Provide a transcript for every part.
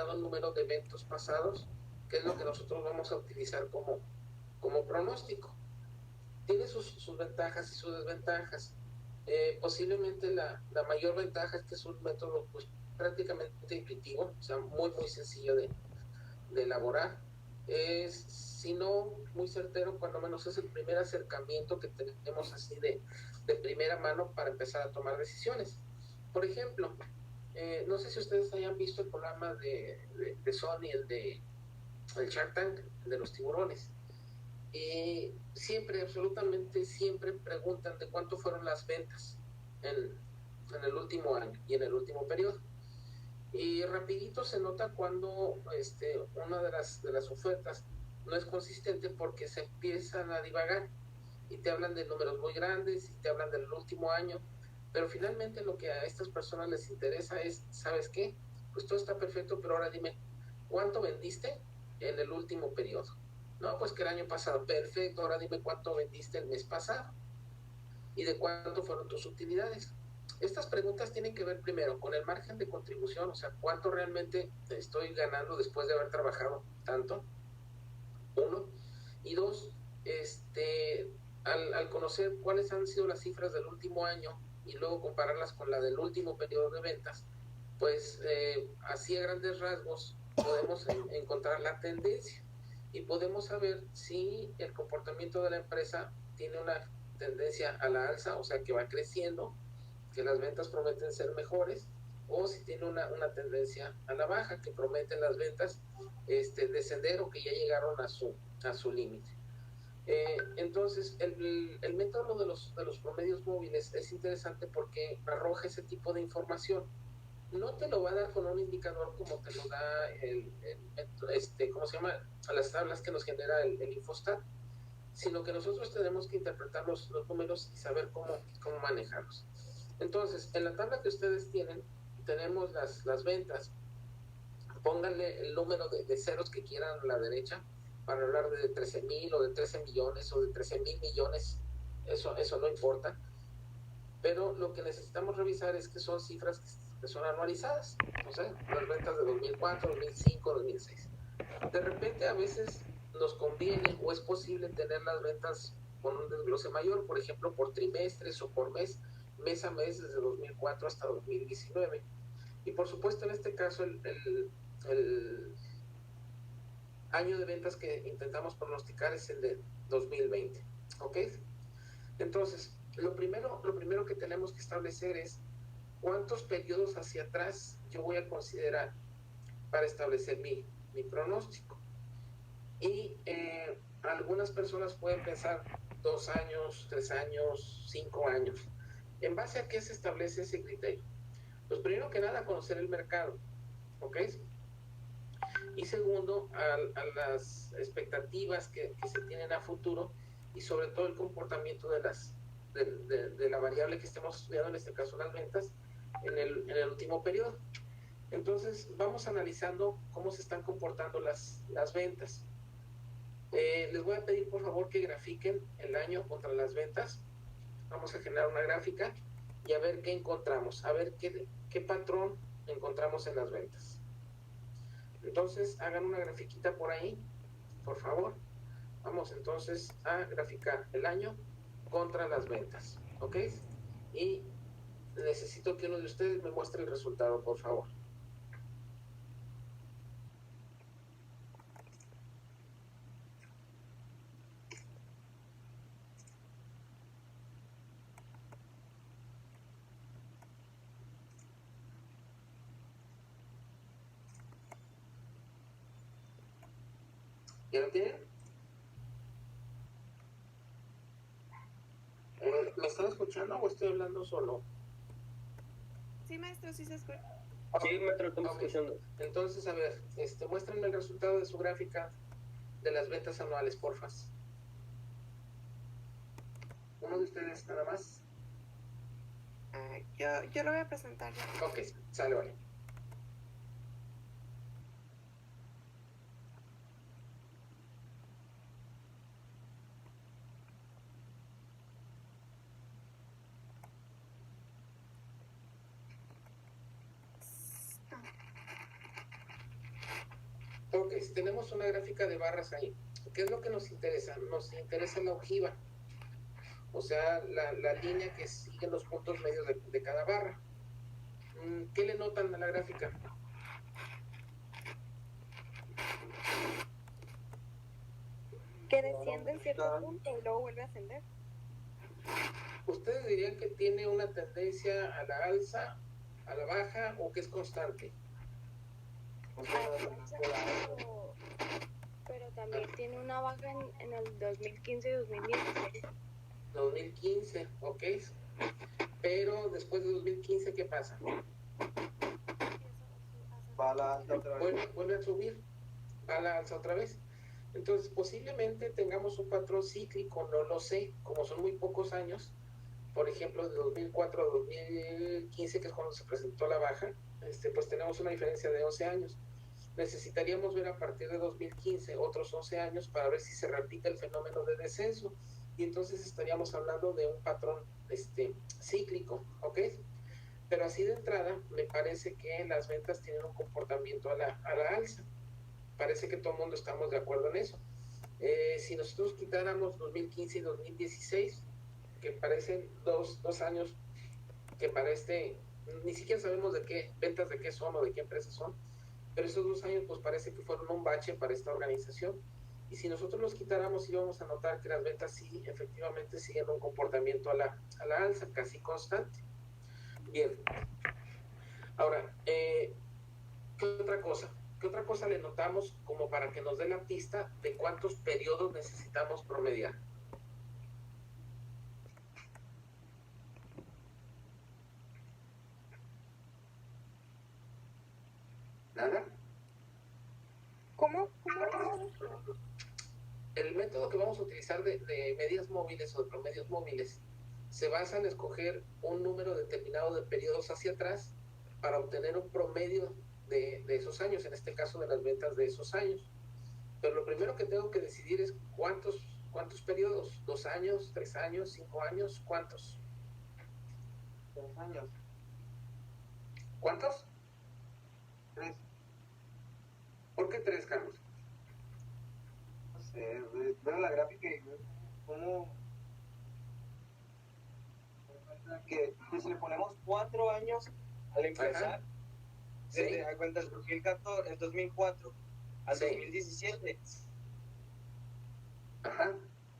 determinado número de eventos pasados, que es lo que nosotros vamos a utilizar como pronóstico. Tiene sus ventajas y sus desventajas. Posiblemente la mayor ventaja es que es un método pues, prácticamente intuitivo, o sea, muy sencillo de elaborar. Es, si no muy certero, cuando menos es el primer acercamiento que tenemos así de primera mano para empezar a tomar decisiones. Por ejemplo, no sé si ustedes hayan visto el programa de Sony, el Shark Tank, de los tiburones. Siempre, absolutamente siempre preguntan de cuánto fueron las ventas en el último año y en el último periodo. Y rapidito se nota cuando una de las ofertas no es consistente porque se empiezan a divagar y te hablan de números muy grandes y te hablan del último año, pero finalmente lo que a estas personas les interesa es, ¿sabes qué? Pues todo está perfecto, pero ahora dime, ¿cuánto vendiste en el último periodo? No, pues que el año pasado, perfecto, ahora dime cuánto vendiste el mes pasado y de cuánto fueron tus utilidades. Estas preguntas tienen que ver primero con el margen de contribución, o sea, cuánto realmente estoy ganando después de haber trabajado tanto, uno, y dos, al conocer cuáles han sido las cifras del último año y luego compararlas con la del último periodo de ventas, pues así a grandes rasgos podemos encontrar la tendencia y podemos saber si el comportamiento de la empresa tiene una tendencia a la alza, o sea que va creciendo, que las ventas prometen ser mejores, o si tiene una tendencia a la baja, que prometen las ventas descender o que ya llegaron a su límite. Entonces, el método de los promedios móviles es interesante porque arroja ese tipo de información. No te lo va a dar con un indicador como te lo da ¿cómo se llama? A las tablas que nos genera el Infostat, sino que nosotros tenemos que interpretar los números y saber cómo manejarlos. Entonces, en la tabla que ustedes tienen, tenemos las ventas. Pónganle el número de ceros que quieran a la derecha para hablar de 13,000 o de 13 millones o de 13,000 millones. Eso no importa. Pero lo que necesitamos revisar es que son cifras que son anualizadas. O sea, las ventas de 2004, 2005, 2006. De repente a veces nos conviene o es posible tener las ventas con un desglose mayor, por ejemplo, por trimestres o por mes a mes, desde 2004 hasta 2019. Y por supuesto, en este caso, el año de ventas que intentamos pronosticar es el de 2020. ¿Ok? Entonces, lo primero que tenemos que establecer es cuántos periodos hacia atrás yo voy a considerar para establecer mi pronóstico. Y algunas personas pueden pensar 2 años, 3 años, 5 años. ¿En base a qué se establece ese criterio? Pues primero que nada, conocer el mercado, ¿ok? Y segundo, a las expectativas que se tienen a futuro y sobre todo el comportamiento de la variable que estemos estudiando, en este caso las ventas, en el último periodo. Entonces, vamos analizando cómo se están comportando las ventas. Les voy a pedir por favor que grafiquen el año contra las ventas. Vamos a generar una gráfica y a ver qué encontramos, a ver qué patrón encontramos en las ventas. Entonces, hagan una grafiquita por ahí, por favor. Vamos entonces a graficar el año contra las ventas, ¿ok? Y necesito que uno de ustedes me muestre el resultado, por favor. ¿Ya lo tienen? ¿Me están escuchando o estoy hablando solo? Sí, maestro, sí se escucha. Sí, maestro, estamos escuchando. Entonces, a ver, muéstrenme el resultado de su gráfica de las ventas anuales, porfa. Uno de ustedes nada más. Yo lo voy a presentar ya. Ok, sale, vale. Ok, tenemos una gráfica de barras ahí. ¿Qué es lo que nos interesa? Nos interesa la ojiva, o sea, la línea que sigue los puntos medios de cada barra. ¿Qué le notan a la gráfica? Que desciende en cierto punto y luego vuelve a ascender. ¿Ustedes dirían que tiene una tendencia a la alza, a la baja o que es constante? Pero también tiene una baja en el 2015 y 2016. 2015, ok. Pero después de 2015, ¿qué pasa? Va a la alta otra vez. Vuelve a subir, va a la alza otra vez. Entonces, posiblemente tengamos un patrón cíclico, no lo sé, como son muy pocos años, por ejemplo, de 2004 a 2015, que es cuando se presentó la baja, pues tenemos una diferencia de 11 años. Necesitaríamos ver a partir de 2015 otros 11 años para ver si se repite el fenómeno de descenso, y entonces estaríamos hablando de un patrón cíclico, ¿ok? Pero así de entrada, me parece que las ventas tienen un comportamiento a la alza. Parece que todo el mundo estamos de acuerdo en eso. Si nosotros quitáramos 2015 y 2016, que parecen dos años que para ni siquiera sabemos de qué ventas de qué son o de qué empresas son, pero esos 2 años pues parece que fueron un bache para esta organización. Y si nosotros los quitáramos, íbamos a notar que las ventas sí, efectivamente, siguen un comportamiento a la alza, casi constante. Bien. Ahora, ¿qué otra cosa? ¿Qué otra cosa le notamos como para que nos dé la pista de cuántos periodos necesitamos promediar? ¿Nada? ¿Cómo? El método que vamos a utilizar de medias móviles o de promedios móviles se basa en escoger un número determinado de periodos hacia atrás para obtener un promedio de esos años, en este caso de las ventas de esos años. Pero lo primero que tengo que decidir es cuántos periodos, 2 años, 3 años, 5 años, ¿cuántos? 3 años. ¿Cuántos? 3. ¿Por qué 3, Carlos? No sé, veo la gráfica y veo cómo que si le ponemos 4 años al empezar, desde a cuenta del 2014, el 2004 al 2017,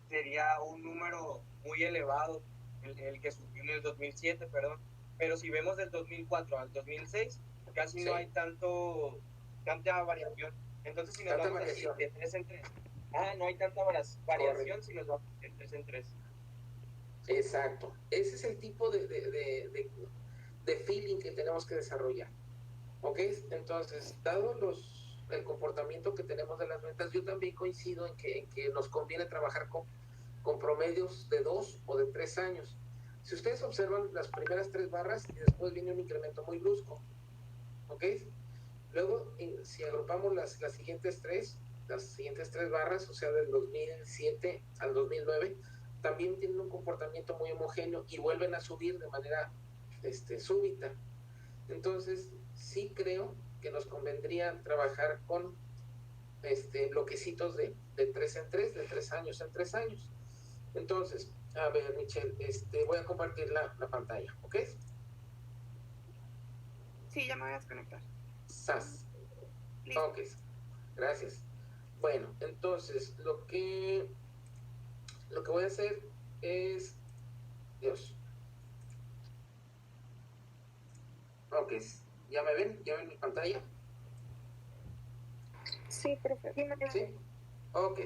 sería un número muy elevado, el que subió en el 2007, perdón. Pero si vemos del 2004 al 2006, casi no hay tanta variación. Entonces, si nos vamos así de 3 en 3, no hay tanta variación si nos vamos de 3 en 3. Exacto. Ese es el tipo de feeling que tenemos que desarrollar. ¿Ok? Entonces, dado el comportamiento que tenemos de las ventas, yo también coincido en que nos conviene trabajar con promedios de 2 o de 3 años. Si ustedes observan las primeras 3 barras y después viene un incremento muy brusco, ¿ok? Luego, si agrupamos las siguientes 3 barras, o sea, del 2007 al 2009, también tienen un comportamiento muy homogéneo y vuelven a subir de manera súbita. Entonces, sí creo que nos convendría trabajar con bloquecitos de 3 en 3, de 3 años en 3 años. Entonces, a ver, Michelle, voy a compartir la pantalla, ¿ok? Sí, ya me voy a desconectar. SAS. Listo. Ok, gracias. Bueno, entonces, lo que voy a hacer es... Dios. Ok, ¿ya me ven? ¿Ya ven mi pantalla? Sí, profe. ¿Sí? Ok.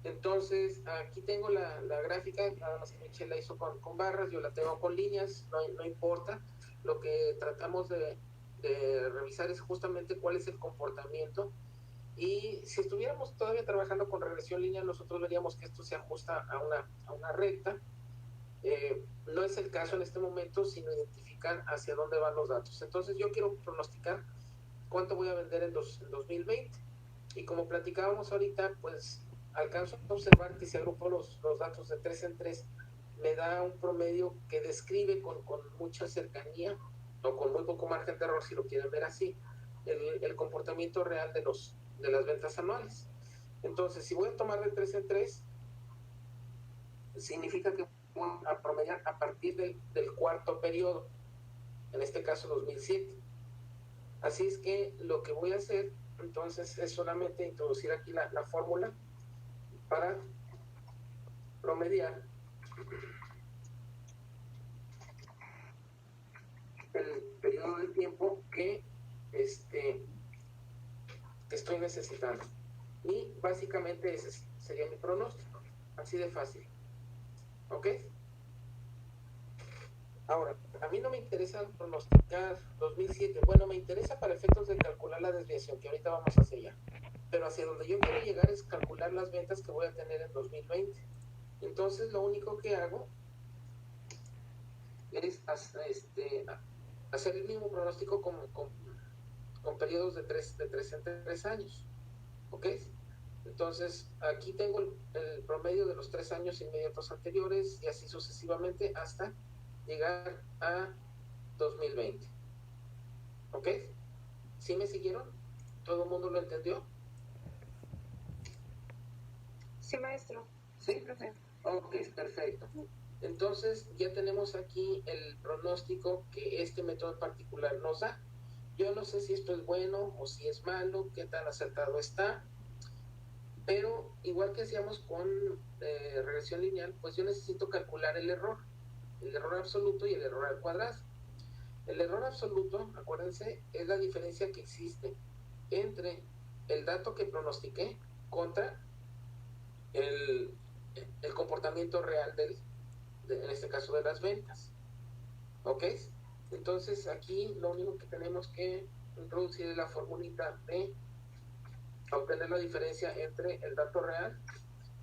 Entonces, aquí tengo la gráfica, nada más que Michelle la hizo con barras, yo la tengo con líneas, no importa. Lo que tratamos de revisar es justamente cuál es el comportamiento. Y si estuviéramos todavía trabajando con regresión lineal, nosotros veríamos que esto se ajusta a una recta. No es el caso en este momento, sino identificar hacia dónde van los datos. Entonces, yo quiero pronosticar cuánto voy a vender en 2020. Y como platicábamos ahorita, pues alcanzo a observar que si agrupo los datos de 3 en 3, me da un promedio que describe con mucha cercanía o con muy poco margen de error, si lo quieren ver así, el comportamiento real de de las ventas anuales. Entonces, si voy a tomar de 3 en 3, significa que voy a promediar a partir del cuarto periodo, en este caso 2007. Así es que lo que voy a hacer entonces es solamente introducir aquí la fórmula para promediar el periodo de tiempo que estoy necesitando. Y básicamente ese sería mi pronóstico. Así de fácil. ¿Ok? Ahora, a mí no me interesa pronosticar 2007. Bueno, me interesa para efectos de calcular la desviación, que ahorita vamos hacia allá. Pero hacia donde yo quiero llegar es calcular las ventas que voy a tener en 2020. Entonces, lo único que hago es hacer el mismo pronóstico con periodos de 3 en 3 años. ¿Ok? Entonces, aquí tengo el promedio de los 3 años inmediatos anteriores y así sucesivamente hasta llegar a 2020. ¿Ok? ¿Sí me siguieron? ¿Todo el mundo lo entendió? Sí, maestro. ¿Sí? Profe. Ok, perfecto. Entonces, ya tenemos aquí el pronóstico que este método en particular nos da. Yo no sé si esto es bueno o si es malo, qué tan acertado está, pero igual que hacíamos con regresión lineal, pues yo necesito calcular el error absoluto y el error al cuadrado. El error absoluto, acuérdense, es la diferencia que existe entre el dato que pronostiqué contra el comportamiento real en este caso de las ventas. ¿Ok? Entonces aquí lo único que tenemos que introducir es la formulita de obtener la diferencia entre el dato real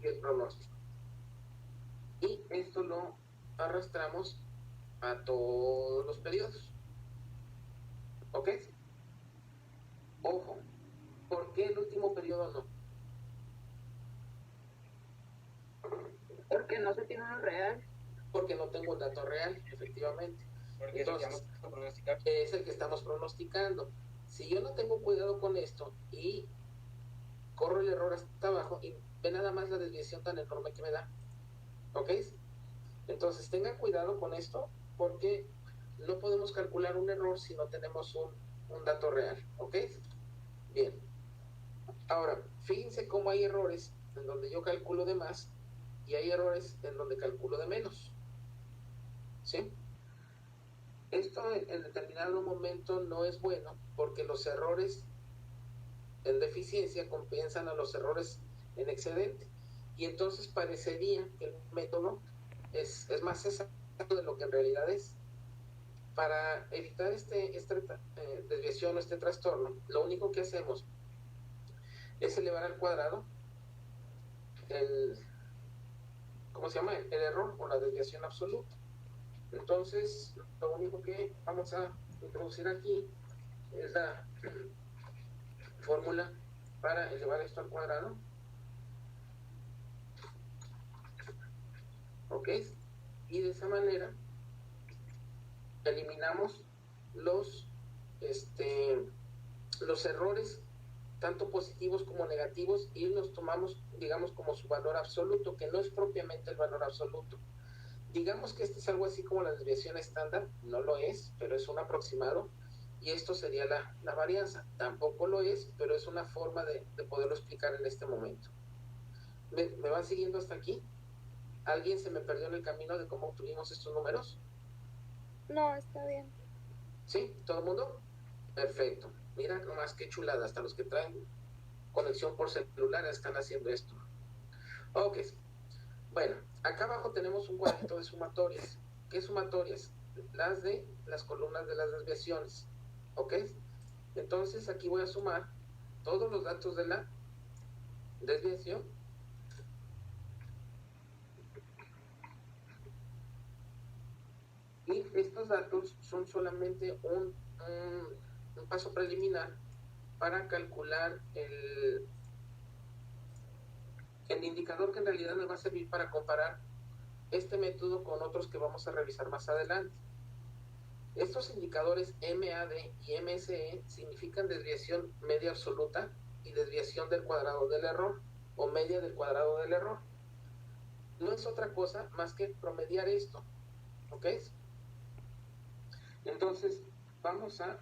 y el pronóstico. Y esto lo arrastramos a todos los periodos. ¿Ok? Ojo, ¿por qué el último periodo no? Porque no se tiene uno real. Porque no tengo un dato real, efectivamente. Porque entonces, es el que estamos pronosticando. Si yo no tengo cuidado con esto y corro el error hasta abajo y ve nada más la desviación tan enorme que me da. ¿Ok? Entonces tengan cuidado con esto porque no podemos calcular un error si no tenemos un dato real. ¿Ok? Bien. Ahora, fíjense cómo hay errores en donde yo calculo de más y hay errores en donde calculo de menos. ¿Sí? Esto en determinado momento no es bueno porque los errores en deficiencia compensan a los errores en excedente y entonces parecería que el método es más exacto de lo que en realidad es. Para evitar esta desviación o este trastorno, lo único que hacemos es elevar al cuadrado ¿cómo se llama? El error o la desviación absoluta. Entonces, lo único que vamos a introducir aquí es la fórmula para elevar esto al cuadrado. ¿Ok? Y de esa manera eliminamos los errores tanto positivos como negativos y los tomamos, digamos, como su valor absoluto, que no es propiamente el valor absoluto. Digamos que este es algo así como la desviación estándar, no lo es, pero es un aproximado, y esto sería la varianza. Tampoco lo es, pero es una forma de poderlo explicar en este momento. ¿Me van siguiendo hasta aquí? ¿Alguien se me perdió en el camino de cómo obtuvimos estos números? No, está bien. ¿Sí? ¿Todo el mundo? Perfecto. Mira nomás qué chulada, hasta los que traen conexión por celular están haciendo esto. Ok. Bueno, acá abajo tenemos un cuadrito de sumatorias. ¿Qué sumatorias? Las de las columnas de las desviaciones. ¿Ok? Entonces aquí voy a sumar todos los datos de la desviación. Y estos datos son solamente un paso preliminar para calcular el indicador que en realidad me va a servir para comparar este método con otros que vamos a revisar más adelante. Estos indicadores MAD y MSE significan desviación media absoluta y y desviación del cuadrado del error o media del cuadrado del error. No es otra cosa más que promediar esto, ¿ok? Entonces, vamos a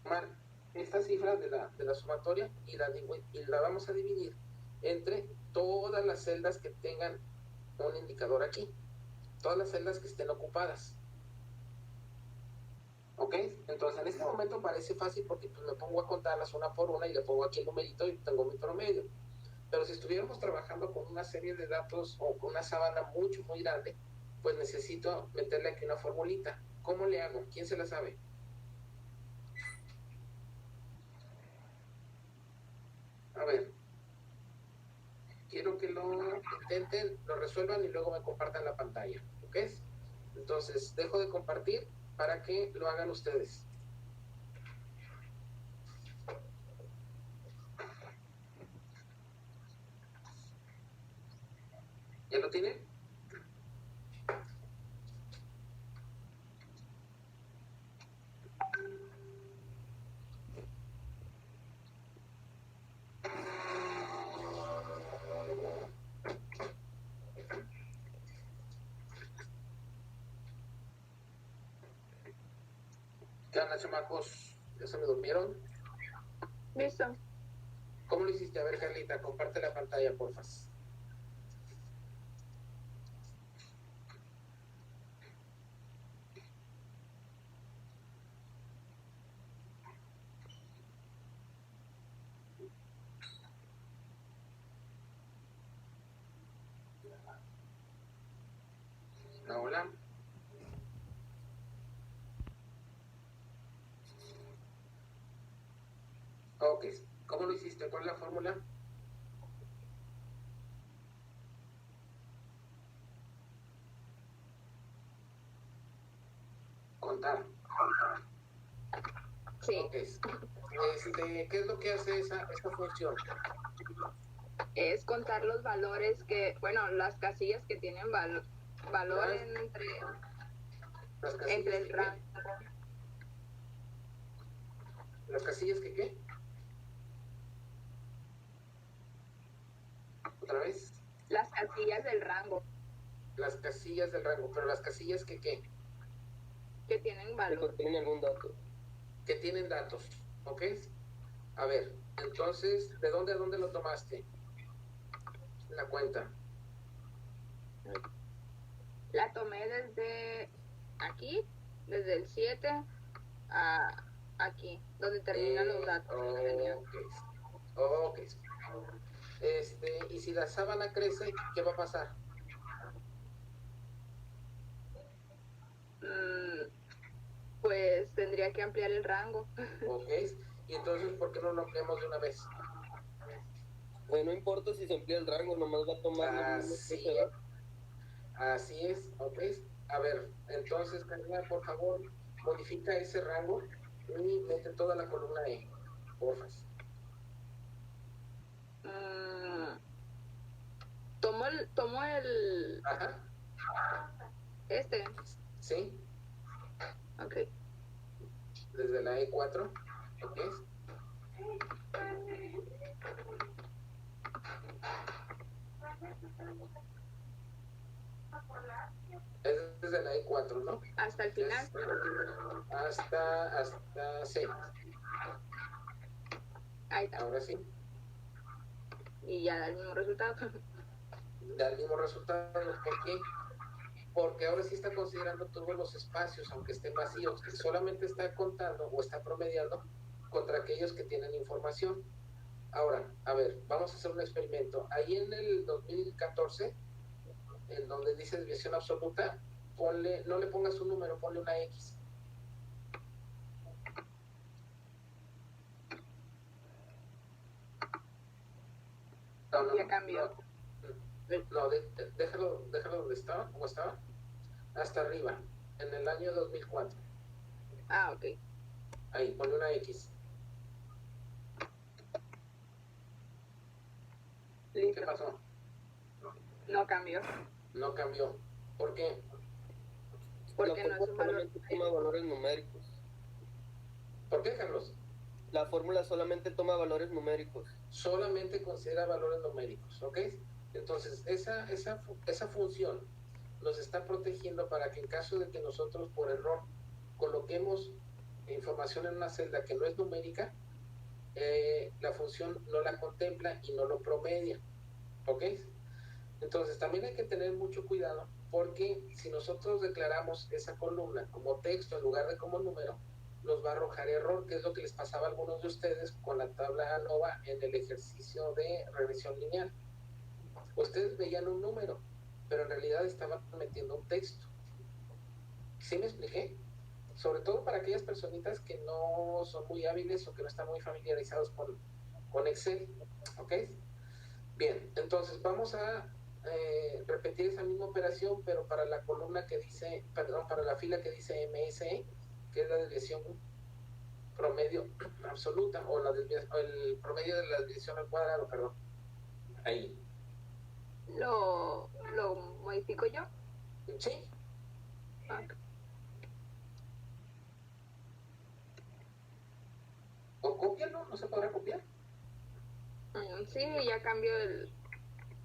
tomar esta cifra de la sumatoria y la vamos a dividir entre todas las celdas que tengan un indicador aquí, todas las celdas que estén ocupadas. ¿Ok? Entonces en este momento parece fácil porque pues, me pongo a contarlas una por una y le pongo aquí el numerito y tengo mi promedio. Pero si estuviéramos trabajando con una serie de datos o con una sábana mucho, muy grande, pues necesito meterle aquí una formulita. ¿Cómo le hago? ¿Quién se la sabe? A ver, quiero que lo intenten, lo resuelvan y luego me compartan la pantalla. ¿Ok? Entonces, dejo de compartir para que lo hagan ustedes. ¿Ya lo tienen? ¿Qué onda, chamacos? ¿Ya se me durmieron? Listo. ¿Cómo lo hiciste? A ver, Carlita, comparte la pantalla, porfa. Hola. Ok. ¿Cómo lo hiciste? ¿Cuál es la fórmula? Contar. Sí. Ok. ¿Qué es lo que hace esta función? Es contar los valores que, bueno, las casillas que tienen valor Las casillas entre el que rango. qué. ¿Las casillas que qué? ¿Otra vez? Las casillas del rango Las casillas del rango. ¿Pero las casillas que qué? que tienen Que valor. contienen algún dato. Que tienen datos. ¿Ok? A ver, entonces, ¿de dónde a dónde lo tomaste? La cuenta. La tomé desde aquí, desde el 7 a aquí, donde terminan los datos que tenían. Ok. Y si la sábana crece, ¿qué va a pasar? Pues tendría que ampliar el rango. Ok. Y entonces, ¿por qué no lo ampliamos de una vez? Pues no importa si se amplía el rango, nomás va a tomar los mismos que se da. Así es, ok. A ver, entonces, Karina, por favor, modifica ese rango y mete toda la columna E, porfa. Tomo el Ajá, sí, ok. desde la E4, ok. Es desde la E4, ¿no? Hasta el final. Hasta C. Ahí está. Ahora sí, Y ya da el mismo resultado. da el mismo resultado. ¿Por qué? Porque ahora sí está considerando todos los espacios, aunque estén vacíos, y solamente está contando o está promediando contra aquellos que tienen información. Ahora, a ver, vamos a hacer un experimento. Ahí en el 2014, en donde dice desviación absoluta, no le pongas un número, ponle una X. Ya cambió. No, déjalo donde estaba, como estaba, hasta arriba, en el año 2004. Ah, ok. Ahí, ponle una X. Listo. ¿Qué pasó? No cambió. No cambió. ¿Por qué? Porque La no es un valor. solamente toma valores numéricos. ¿Por qué, Carlos? La fórmula solamente toma valores numéricos. Solamente considera valores numéricos, ¿ok? Entonces, esa función nos está protegiendo para que en caso de que nosotros por error coloquemos información en una celda que no es numérica, la función no la contempla y no lo promedia, ¿ok? Entonces, también hay que tener mucho cuidado porque si nosotros declaramos esa columna como texto en lugar de como número, nos va a arrojar error, que es lo que les pasaba a algunos de ustedes con la tabla ANOVA en el ejercicio de regresión lineal. Ustedes veían un número, pero en realidad estaban metiendo un texto. ¿Sí me expliqué? Sobre todo para aquellas personitas que no son muy hábiles o que no están muy familiarizados con Excel, ¿ok? Bien, entonces vamos a repetir esa misma operación, pero para la columna que dice, perdón, para la fila que dice MSE, que es la desviación promedio absoluta, o el promedio de la desviación al cuadrado, perdón. Ahí. ¿Lo modifico yo? Sí. Ah. O cópialo, ¿no se podrá copiar? Sí, ya cambio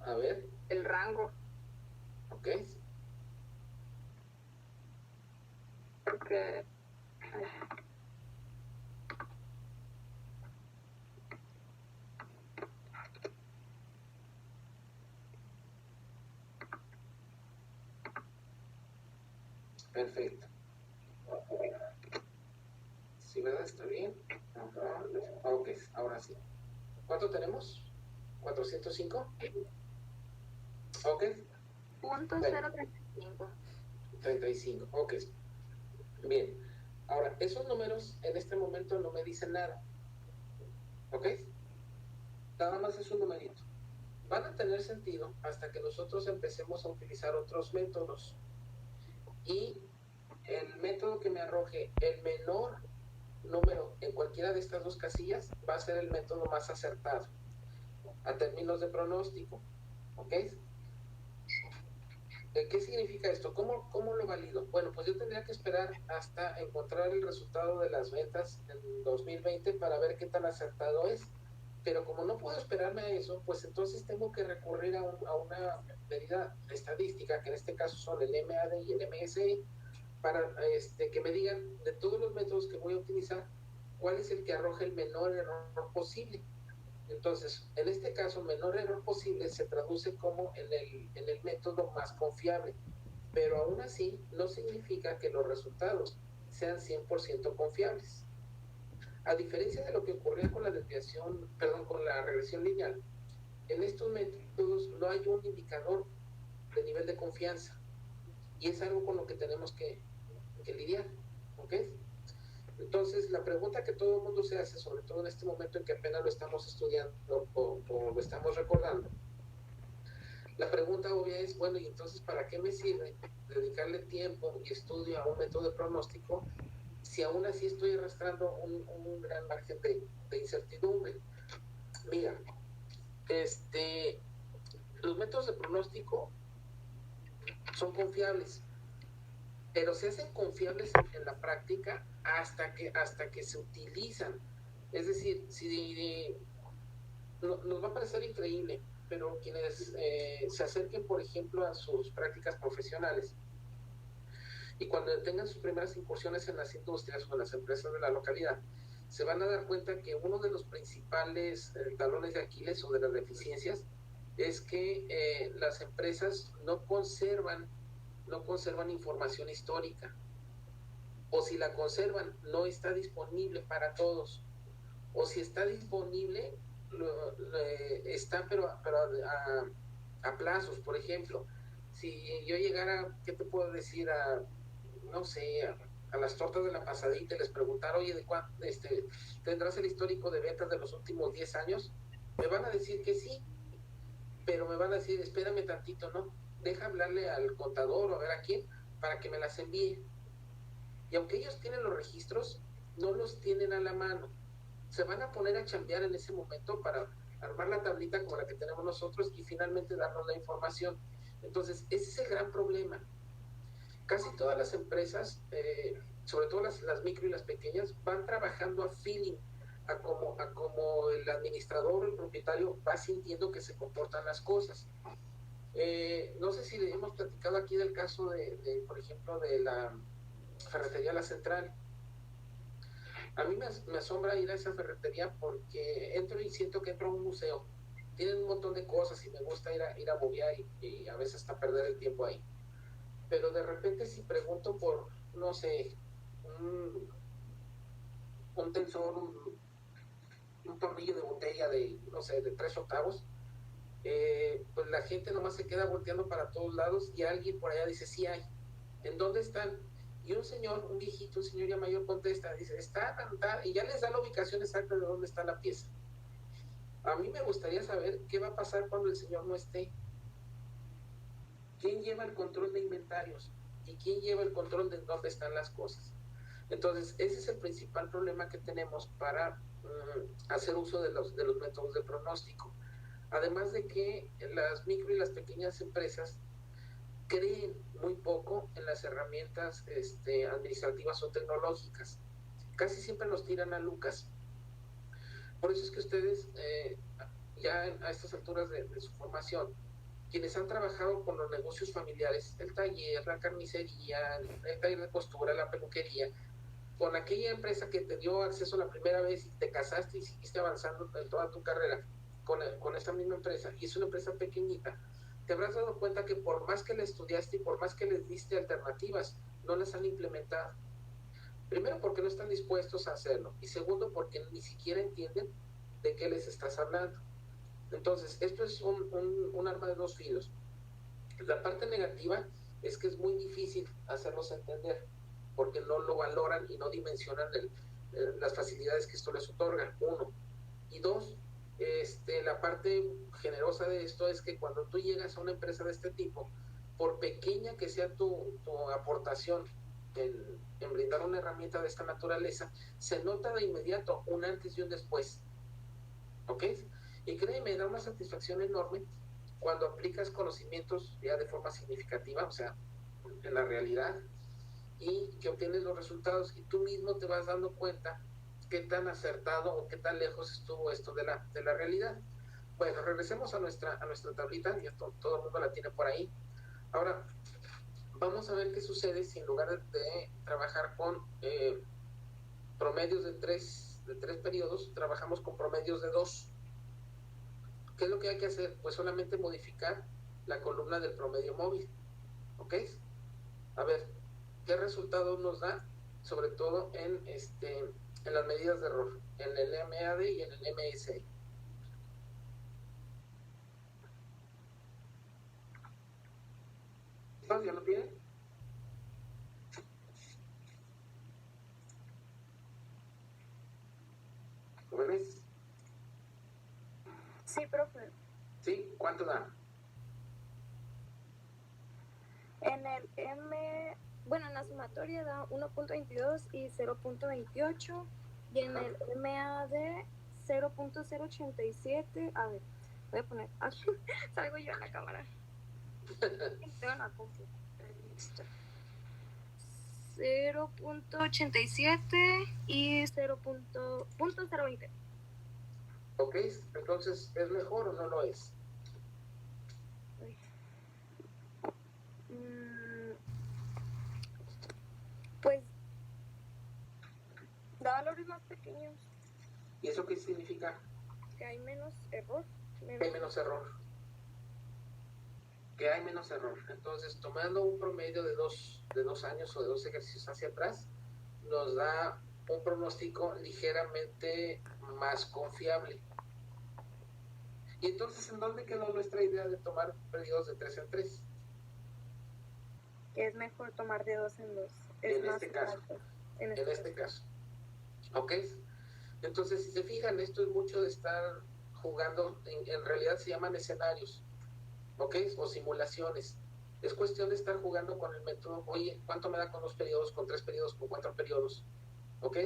A ver. el rango. Ok. Porque... Perfecto. Sí, ¿verdad? Está bien. Ok, ahora sí. ¿Cuánto tenemos? ¿405? Ok. Punto 035. 35, ok. Bien. Ahora, esos números en este momento no me dicen nada. ¿Ok? Nada más es un numerito. Van a tener sentido hasta que nosotros empecemos a utilizar otros métodos. Y el método que me arroje el menor número en cualquiera de estas dos casillas va a ser el método más acertado a términos de pronóstico. ¿Ok? ¿Qué significa esto? ¿Cómo lo valido? Bueno, pues yo tendría que esperar hasta encontrar el resultado de las ventas en 2020 para ver qué tan acertado es. Pero como no puedo esperarme a eso, pues entonces tengo que recurrir a una medida estadística, que en este caso son el MAD y el MSI, para que me digan de todos los métodos que voy a utilizar, cuál es el que arroja el menor error posible. Entonces, en este caso, menor error posible se traduce como en el método más confiable, pero aún así no significa que los resultados sean 100% confiables. A diferencia de lo que ocurría con la desviación, perdón, con la regresión lineal, en estos métodos no hay un indicador de nivel de confianza y es algo con lo que tenemos que lidiar, ¿ok? Entonces, la pregunta que todo el mundo se hace, sobre todo en este momento en que apenas lo estamos estudiando o lo estamos recordando, la pregunta obvia es, bueno, ¿y entonces para qué me sirve dedicarle tiempo y estudio a un método de pronóstico si aún así estoy arrastrando un gran margen de incertidumbre? Mira, los métodos de pronóstico son confiables, pero se hacen confiables en la práctica hasta que se utilizan. Es decir, si nos va a parecer increíble, pero quienes se acerquen, por ejemplo, a sus prácticas profesionales y cuando tengan sus primeras incursiones en las industrias o en las empresas de la localidad, se van a dar cuenta que uno de los principales talones de Aquiles o de las deficiencias es que las empresas no conservan información histórica, o si la conservan no está disponible para todos, o si está disponible está pero a plazos. Por ejemplo, si yo llegara, ¿qué te puedo decir? No sé, a las tortas de la pasadita y les preguntar, oye, ¿de cuánto tendrás el histórico de ventas de los últimos 10 años? Me van a decir que sí, pero me van a decir, espérame tantito, ¿no? Deja hablarle al contador o a ver a quién para que me las envíe. Y aunque ellos tienen los registros, no los tienen a la mano. Se van a poner a chambear en ese momento para armar la tablita como la que tenemos nosotros y finalmente darnos la información. Entonces, ese es el gran problema. Casi todas las empresas, sobre todo las micro y las pequeñas, van trabajando a feeling, a como el administrador, el propietario, va sintiendo que se comportan las cosas. No sé si le hemos platicado aquí del caso por ejemplo, de la ferretería La Central. A mí me asombra ir a esa ferretería porque entro y siento que entro a un museo. Tienen un montón de cosas y me gusta ir a bobear y a veces hasta perder el tiempo ahí. Pero de repente si pregunto por, no sé, un tensor, un tornillo de botella de, no sé, de 3/8, pues la gente nomás se queda volteando para todos lados y alguien por allá dice, sí hay. ¿En dónde están? Y un señor, un viejito, un señor ya mayor contesta, dice, está, y ya les da la ubicación exacta de dónde está la pieza. A mí me gustaría saber qué va a pasar cuando el señor no esté. ¿Quién lleva el control de inventarios? ¿Y quién lleva el control de dónde están las cosas? Entonces, ese es el principal problema que tenemos para hacer uso de los métodos de pronóstico. Además de que las micro y las pequeñas empresas creen muy poco en las herramientas administrativas o tecnológicas. Casi siempre los tiran a Lucas. Por eso es que ustedes, ya a estas alturas de su formación, quienes han trabajado con los negocios familiares, el taller, la carnicería, el taller de costura, la peluquería, con aquella empresa que te dio acceso la primera vez y te casaste y seguiste avanzando en toda tu carrera con esta misma empresa, y es una empresa pequeñita, te habrás dado cuenta que por más que le estudiaste y por más que les diste alternativas, no las han implementado. Primero, porque no están dispuestos a hacerlo, y segundo, porque ni siquiera entienden de qué les estás hablando. Entonces, esto es un arma de dos filos. La parte negativa es que es muy difícil hacerlos entender, porque no lo valoran y no dimensionan las facilidades que esto les otorga, uno. Y dos, la parte generosa de esto es que cuando tú llegas a una empresa de este tipo, por pequeña que sea tu aportación en brindar una herramienta de esta naturaleza, se nota de inmediato un antes y un después. ¿Ok? Y créeme, da una satisfacción enorme cuando aplicas conocimientos ya de forma significativa, o sea, en la realidad, y que obtienes los resultados y tú mismo te vas dando cuenta qué tan acertado o qué tan lejos estuvo esto de la realidad. Bueno, regresemos a nuestra tablita, ya todo el mundo la tiene por ahí. Ahora, vamos a ver qué sucede si en lugar de trabajar con promedios de tres periodos, trabajamos con promedios de 2. ¿Qué es lo que hay que hacer? Pues solamente modificar la columna del promedio móvil. ¿Ok? A ver, ¿qué resultado nos da? Sobre todo en las medidas de error, en el MAD y en el MSI. ¿Ya lo tienen? ¿Jóvenes? Sí, profe. ¿Sí? ¿Cuánto da? En el bueno, en la sumatoria da 1.22 y 0.28, y en el MAD 0.087. A ver, voy a poner aquí, salgo yo en la cámara. Tengo una compu. 0.87 y 0.020. ¿Ok? Entonces, ¿es mejor o no lo es? Pues da valores más pequeños. ¿Y eso qué significa? Que hay menos error. Que hay menos error. Que hay menos error. Entonces, tomando un promedio de dos años o de 2 ejercicios hacia atrás, nos da un pronóstico ligeramente más confiable. Y entonces, ¿en dónde quedó nuestra idea de tomar periodos de 3 en 3? Que es mejor tomar de 2 en 2. En este caso. En este caso. ¿Ok? Entonces, si se fijan, esto es mucho de estar jugando, en realidad se llaman escenarios, ¿ok? O simulaciones. Es cuestión de estar jugando con el método, oye, ¿cuánto me da con 2 periodos, con 3 periodos, con 4 periodos? ¿Ok?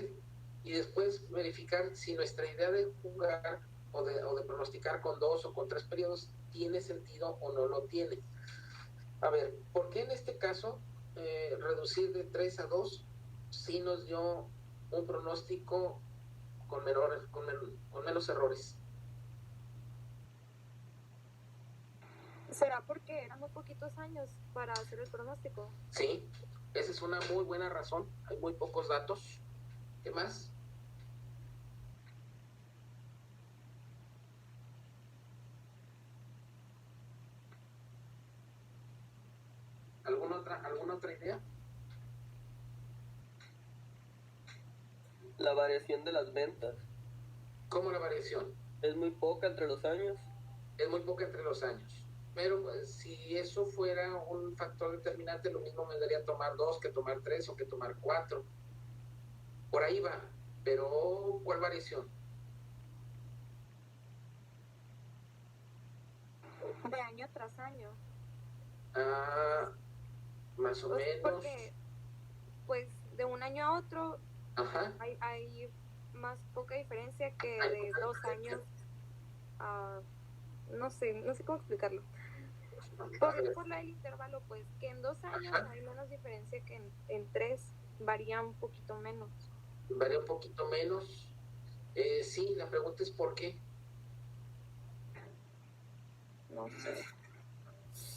Y después verificar si nuestra idea de jugar o de pronosticar con 2 o con 3 periodos tiene sentido o no lo tiene. A ver, ¿por qué en este caso reducir de 3 a 2 sí nos dio un pronóstico con menos errores. ¿Será porque eran muy poquitos años para hacer el pronóstico? Sí, esa es una muy buena razón. Hay muy pocos datos. ¿Qué más? ¿Alguna otra idea? La variación de las ventas. ¿Cómo la variación? Es muy poca entre los años. Es muy poca entre los años. Pero pues, si eso fuera un factor determinante, lo mismo me daría tomar 2 que tomar 3 o que tomar 4. Por ahí va. Pero, ¿cuál variación? De año tras año. Ah, más o menos. Porque, pues, de un año a otro Ajá. hay más poca diferencia que de 2 años a... No sé cómo explicarlo. Por el intervalo, pues, que en 2 años hay menos diferencia que en 3, varía un poquito menos. Varía un poquito menos. Sí, la pregunta es ¿por qué? No sé.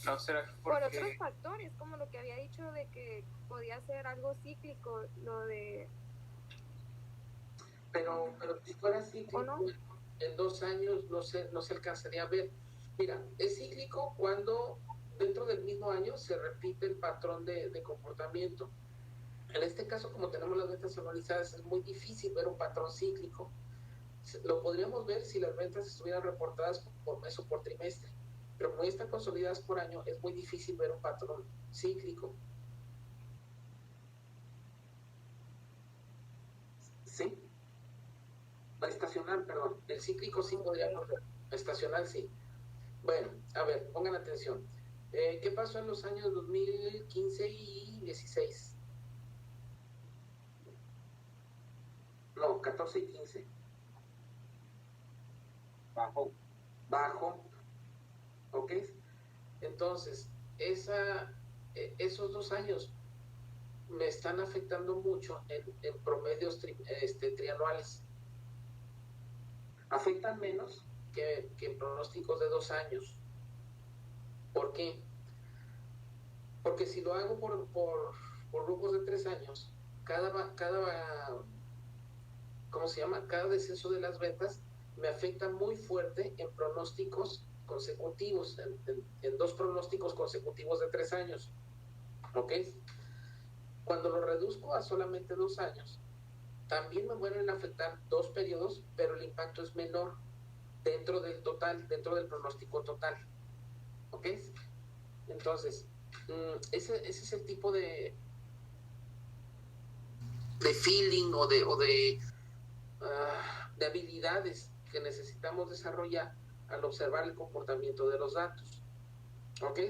No será Por porque... otros factores, como lo que había dicho de que podía ser algo cíclico, lo de... Pero si fuera cíclico, no? en 2 años no se alcanzaría a ver. Mira, es cíclico cuando dentro del mismo año se repite el patrón de comportamiento. En este caso, como tenemos las ventas anualizadas, es muy difícil ver un patrón cíclico. Lo podríamos ver si las ventas estuvieran reportadas por mes o por trimestre, pero como ya están consolidadas por año, es muy difícil ver un patrón cíclico. ¿Sí? Estacional, perdón. El cíclico sí podríamos ver. Estacional sí. Bueno, a ver, pongan atención. ¿Qué pasó en los años 2015 y 16? No, 14 y 15. Bajo. ¿Ok? Entonces, esos 2 años me están afectando mucho en promedios trianuales. Afectan menos que en pronósticos de 2 años. ¿Por qué? Porque si lo hago por grupos de 3 años, ¿cómo se llama? Cada descenso de las ventas me afecta muy fuerte en pronósticos consecutivos, en 2 pronósticos consecutivos de 3 años. ¿Ok? Cuando lo reduzco a solamente 2 años, también me vuelven a afectar 2 periodos, pero el impacto es menor dentro del total, dentro del pronóstico total. ¿Ok? Entonces, ese es el tipo de feeling o de habilidades que necesitamos desarrollar al observar el comportamiento de los datos. ¿Ok?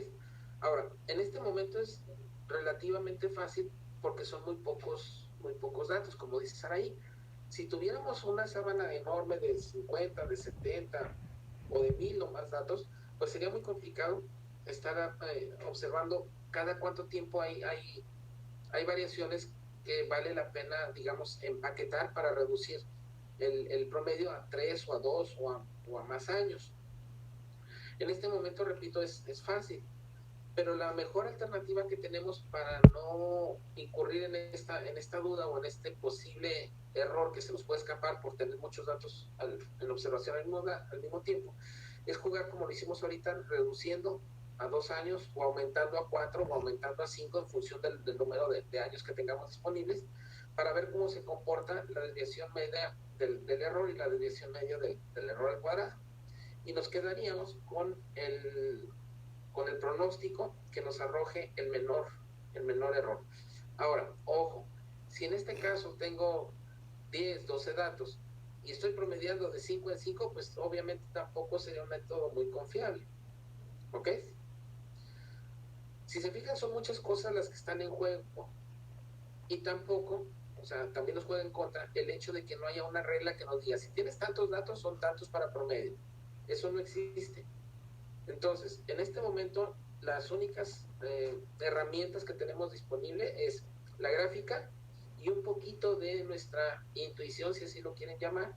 Ahora, en este momento es relativamente fácil porque son muy pocos datos, como dice Saraí. Si tuviéramos una sábana enorme de 50, de 70 o de 1000 o más datos, pues sería muy complicado estar observando cada cuánto tiempo hay variaciones que vale la pena, digamos, empaquetar para reducir el promedio a 3 o a 2 o a más años. En este momento, repito, es fácil, pero la mejor alternativa que tenemos para no incurrir en esta duda o en este posible error que se nos puede escapar por tener muchos datos en observación al mismo tiempo, es jugar como lo hicimos ahorita, reduciendo a 2 años o aumentando a 4 o aumentando a 5 en función del número de años que tengamos disponibles, para ver cómo se comporta la desviación media del error y la desviación media del error al cuadrado. Y nos quedaríamos con el pronóstico que nos arroje el menor error. Ahora, ojo, si en este caso tengo 10, 12 datos y estoy promediando de 5 en 5, pues obviamente tampoco sería un método muy confiable. ¿Ok? Si se fijan, son muchas cosas las que están en juego y tampoco, o sea, también nos juega en contra el hecho de que no haya una regla que nos diga, si tienes tantos datos, son tantos para promedio. Eso no existe. Entonces, en este momento, las únicas herramientas que tenemos disponible es la gráfica y un poquito de nuestra intuición, si así lo quieren llamar,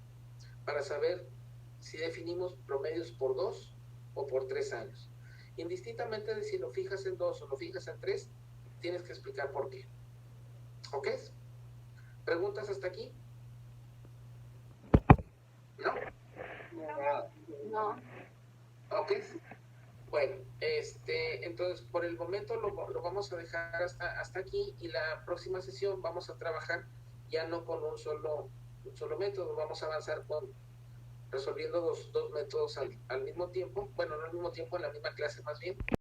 para saber si definimos promedios por 2 o por 3 años. Indistintamente de si lo fijas en 2 o lo fijas en 3, tienes que explicar por qué. ¿Ok? ¿Preguntas hasta aquí? ¿No? No. ¿Ok? Bueno, entonces por el momento lo vamos a dejar hasta aquí, y la próxima sesión vamos a trabajar ya no con un solo método, vamos a avanzar resolviendo dos métodos al mismo tiempo, bueno, no al mismo tiempo, en la misma clase más bien,